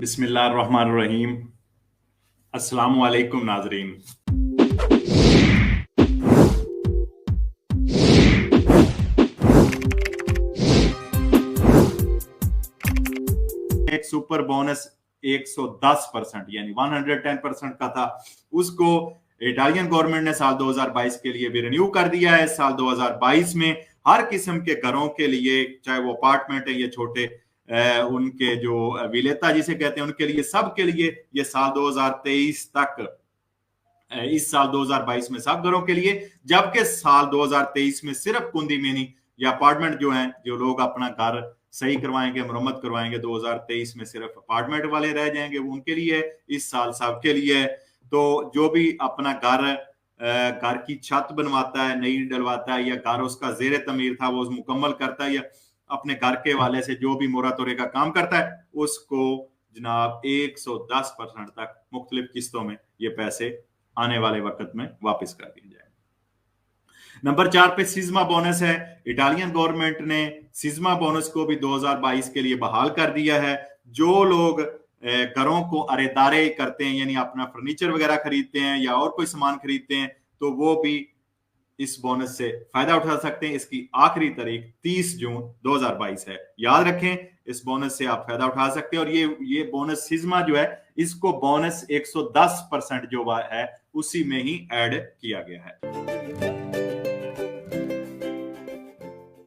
बिस्मिल्लाहिर्रहमानिर्रहीम। अस्सलामु अलैकुम नाजरीन। एक सुपर बोनस 110% यानी 110% का था, उसको इटालियन गवर्नमेंट ने साल 2022 के लिए भी रिन्यू कर दिया है। साल 2022 में हर किस्म के घरों के लिए, चाहे वो अपार्टमेंट है या छोटे उनके जो विलेता जिसे कहते हैं, उनके लिए, सब के लिए ये साल 2023 तक, इस साल 2022 में सब घरों के लिए, जबकि साल 2023 में सिर्फ कुंदीमेनी या अपार्टमेंट जो हैं, जो लोग अपना घर सही करवाएंगे, मरम्मत करवाएंगे, 2023 में सिर्फ अपार्टमेंट वाले रह जाएंगे, वो उनके लिए। इस साल सबके लिए। तो जो भी अपना घर की छत बनवाता है, नई डलवाता है, या घर उसका जेर तमीर था वो मुकम्मल करता है, या अपने घर के वाले से जो भी मोरा तोरे का काम करता है, उसको जनाब 110% तक मुख्तलिफ किस्तों में ये पैसे आने वाले वक्त में वापस कर दिए जाए। नंबर 4 पे सिज्मा बोनस है। इटालियन गवर्नमेंट ने सिज्मा बोनस को भी 2022 के लिए बहाल कर दिया है। जो लोग घरों को अरेदारे करते हैं, यानी अपना फर्नीचर वगैरह खरीदते हैं या और कोई सामान खरीदते हैं, तो वो भी इस बोनस से फायदा उठा सकते हैं। इसकी आखिरी तारीख 30 जून 2022 है। याद रखें, इस बोनस से आप फायदा उठा सकते हैं। और ये बोनस सिज्मा जो है, इसको बोनस 110% जो है उसी में ही ऐड किया गया है।